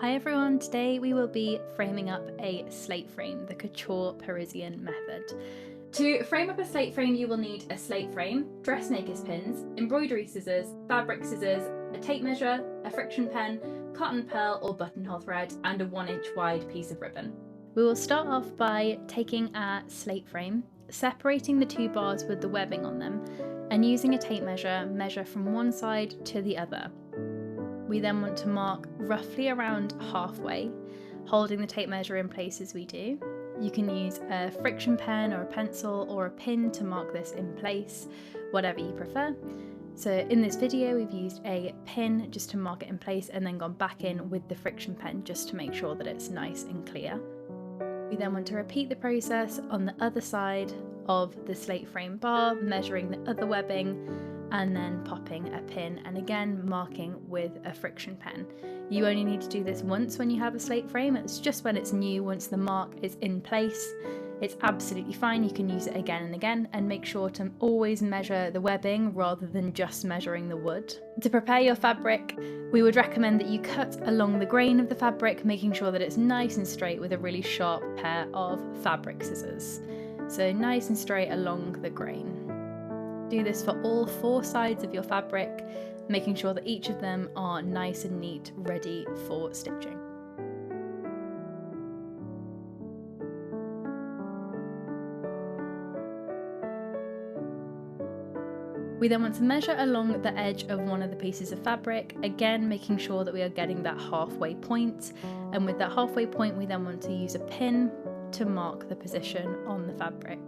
Hi everyone, today we will be framing up a slate frame, the couture Parisian method. To frame up a slate frame you will need a slate frame, dressmakers pins, embroidery scissors, fabric scissors, a tape measure, a friction pen, cotton pearl or buttonhole thread and a 1-inch wide piece of ribbon. We will start off by taking our slate frame, separating the two bars with the webbing on them and using a tape measure from one side to the other. We then want to mark roughly around halfway, holding the tape measure in place as we do. You can use a friction pen or a pencil or a pin to mark this in place, whatever you prefer. So in this video we've used a pin just to mark it in place and then gone back in with the friction pen just to make sure that it's nice and clear. We then want to repeat the process on the other side of the slate frame bar, measuring the other webbing and then popping a pin and again marking with a friction pen. You only need to do this once when you have a slate frame. It's just when it's new. Once the mark is in place, it's absolutely fine. You can use it again and again and make sure to always measure the webbing rather than just measuring the wood. To prepare your fabric, we would recommend that you cut along the grain of the fabric, making sure that it's nice and straight with a really sharp pair of fabric scissors. So nice and straight along the grain. Do this for all 4 sides of your fabric, making sure that each of them are nice and neat, ready for stitching. We then want to measure along the edge of one of the pieces of fabric, again making sure that we are getting that halfway point, and with that halfway point we then want to use a pin to mark the position on the fabric.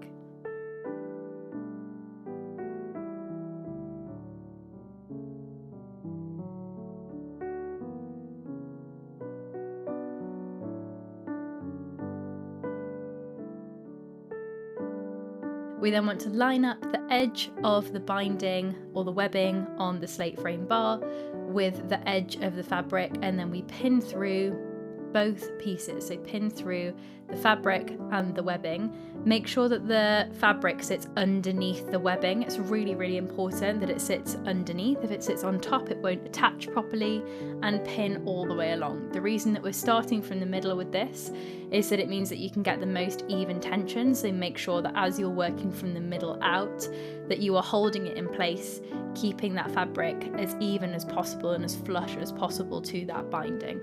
We then want to line up the edge of the binding or the webbing on the slate frame bar with the edge of the fabric, and then we pin through both pieces. So pin through the fabric and the webbing. Make sure that the fabric sits underneath the webbing. It's really, really important that it sits underneath. If it sits on top, it won't attach properly, and pin all the way along. The reason that we're starting from the middle with this is that it means that you can get the most even tension. So make sure that as you're working from the middle out, that you are holding it in place, keeping that fabric as even as possible and as flush as possible to that binding.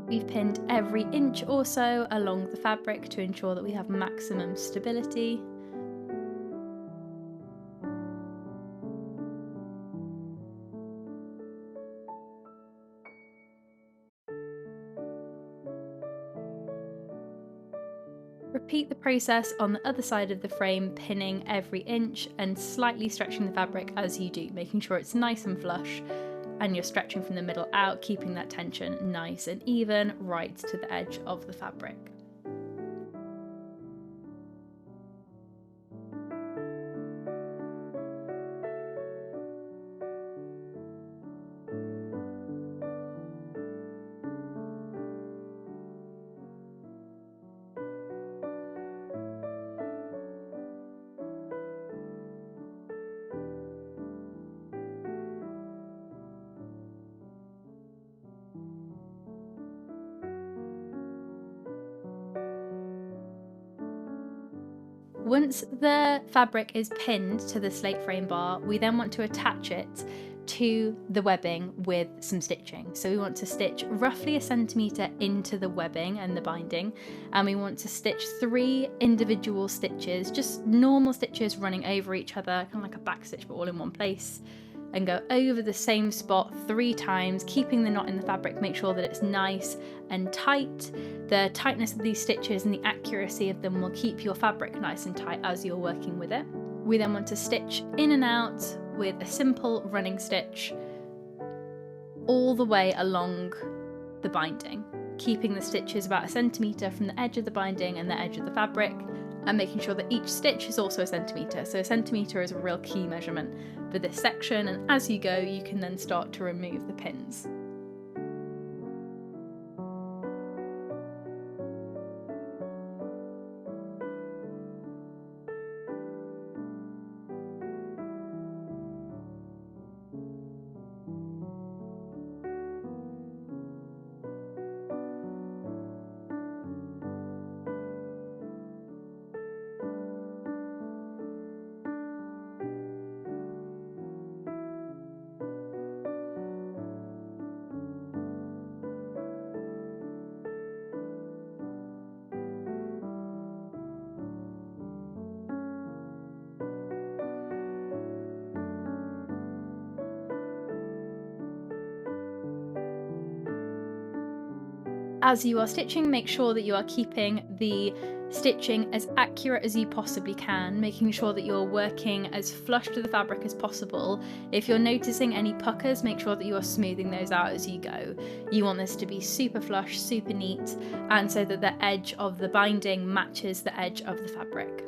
We've pinned every inch or so along the fabric to ensure that we have maximum stability. Repeat the process on the other side of the frame, pinning every inch and slightly stretching the fabric as you do, making sure it's nice and flush and you're stretching from the middle out, keeping that tension nice and even right to the edge of the fabric. Once the fabric is pinned to the slate frame bar, we then want to attach it to the webbing with some stitching. So we want to stitch roughly 1 centimetre into the webbing and the binding, and we want to stitch 3 individual stitches, just normal stitches running over each other, kind of like a back stitch but all in one place, and go over the same spot 3 times, keeping the knot in the fabric. Make sure that it's nice and tight. The tightness of these stitches and the accuracy of them will keep your fabric nice and tight as you're working with it. We then want to stitch in and out with a simple running stitch all the way along the binding, keeping the stitches about 1 centimetre from the edge of the binding and the edge of the fabric, and making sure that each stitch is also 1 centimetre. So 1 centimetre is a real key measurement for this section, and as you go you can then start to remove the pins. As you are stitching, make sure that you are keeping the stitching as accurate as you possibly can, making sure that you're working as flush to the fabric as possible. If you're noticing any puckers, make sure that you are smoothing those out as you go. You want this to be super flush, super neat, and so that the edge of the binding matches the edge of the fabric.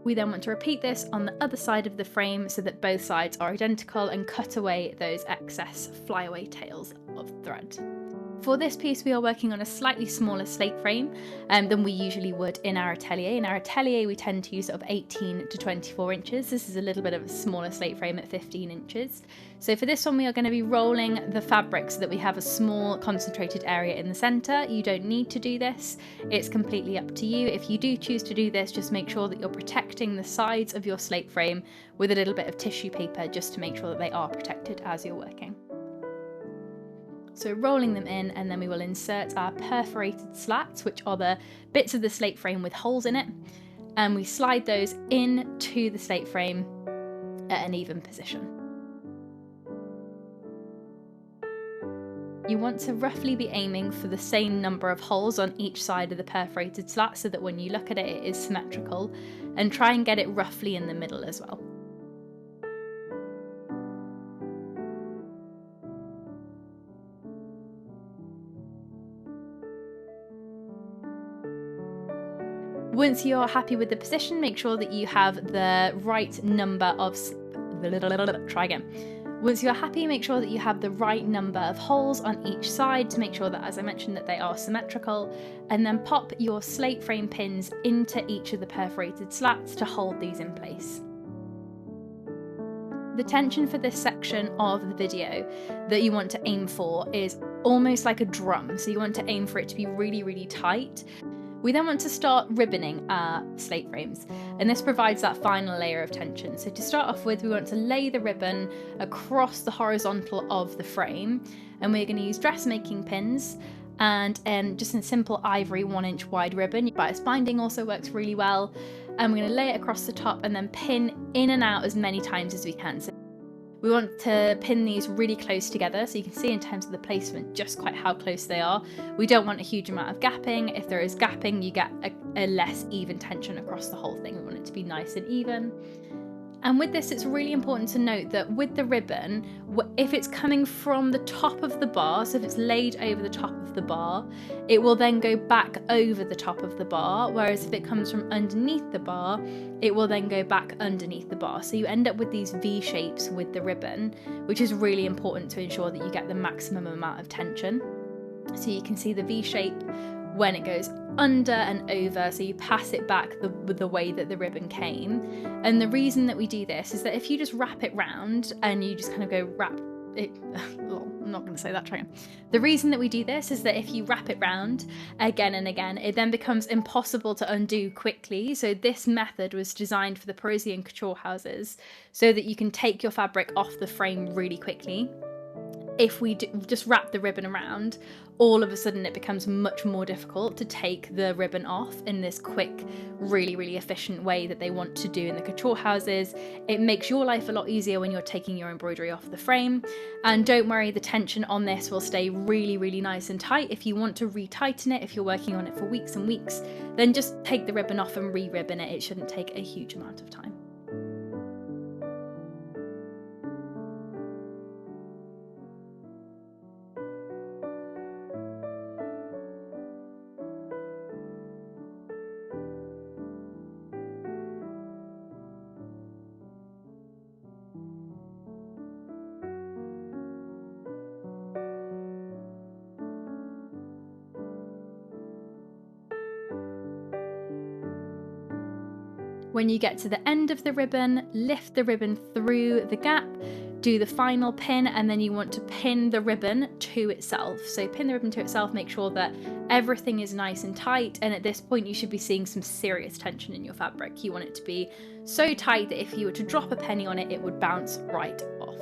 We then want to repeat this on the other side of the frame so that both sides are identical and cut away those excess flyaway tails of thread. For this piece, we are working on a slightly smaller slate frame than we usually would in our atelier. In our atelier, we tend to use sort of 18 to 24 inches. This is a little bit of a smaller slate frame at 15 inches. So for this one, we are going to be rolling the fabric so that we have a small concentrated area in the center. You don't need to do this. It's completely up to you. If you do choose to do this, just make sure that you're protecting the sides of your slate frame with a little bit of tissue paper just to make sure that they are protected as you're working. So rolling them in, and then we will insert our perforated slats, which are the bits of the slate frame with holes in it, and we slide those into the slate frame at an even position. You want to roughly be aiming for the same number of holes on each side of the perforated slat so that when you look at it, it is symmetrical, and try and get it roughly in the middle as well. Once you're happy with the position, make sure that you have the right number of Once you're happy, make sure that you have the right number of holes on each side to make sure that, as I mentioned, that they are symmetrical, and then pop your slate frame pins into each of the perforated slats to hold these in place. The tension for this section of the video that you want to aim for is almost like a drum, so you want to aim for it to be really, really tight. We then want to start ribboning our slate frames, and this provides that final layer of tension. So to start off with, we want to lay the ribbon across the horizontal of the frame, and we're going to use dressmaking pins and just a simple ivory 1-inch wide ribbon. Bias binding also works really well, and we're going to lay it across the top and then pin in and out as many times as we can. So we want to pin these really close together so you can see in terms of the placement just quite how close they are. We don't want a huge amount of gapping. If there is gapping, you get a less even tension across the whole thing. We want it to be nice and even. And with this, it's really important to note that with the ribbon, if it's coming from the top of the bar, so if it's laid over the top of the bar, it will then go back over the top of the bar, whereas if it comes from underneath the bar, it will then go back underneath the bar. So you end up with these V shapes with the ribbon, which is really important to ensure that you get the maximum amount of tension. So you can see the V shape when it goes under and over, so you pass it back the way that the ribbon came. And the reason that we do this is that if you just wrap it round and you just kind of go wrap it, I'm not going to say that, try again. The reason that we do this is that if you wrap it round again and again, it then becomes impossible to undo quickly. So this method was designed for the Parisian couture houses so that you can take your fabric off the frame really quickly. If we just wrap the ribbon around, all of a sudden it becomes much more difficult to take the ribbon off in this quick, really, really efficient way that they want to do in the couture houses. It makes your life a lot easier when you're taking your embroidery off the frame. And don't worry, the tension on this will stay really, really nice and tight. If you want to retighten it, if you're working on it for weeks and weeks, then just take the ribbon off and re-ribbon it. It shouldn't take a huge amount of time. When you get to the end of the ribbon, lift the ribbon through the gap, do the final pin, and then you want to pin the ribbon to itself. So pin the ribbon to itself, make sure that everything is nice and tight, and at this point you should be seeing some serious tension in your fabric. You want it to be so tight that if you were to drop a penny on it, it would bounce right off.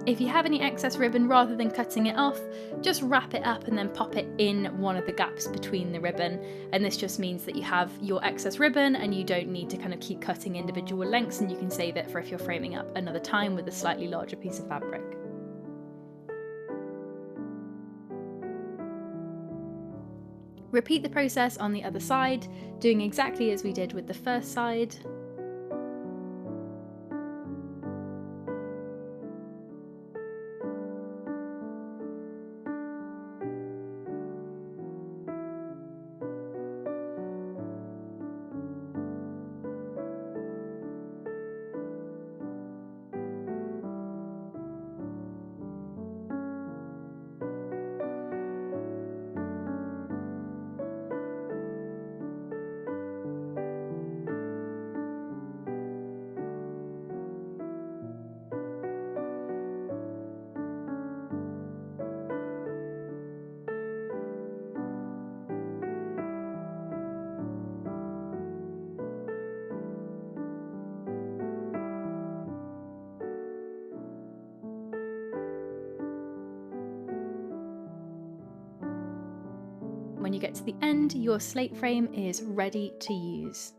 If you have any excess ribbon, rather than cutting it off, just wrap it up and then pop it in one of the gaps between the ribbon. And this just means that you have your excess ribbon and you don't need to kind of keep cutting individual lengths, and you can save it for if you're framing up another time with a slightly larger piece of fabric. Repeat the process on the other side, doing exactly as we did with the first side. When you get to the end, your slate frame is ready to use.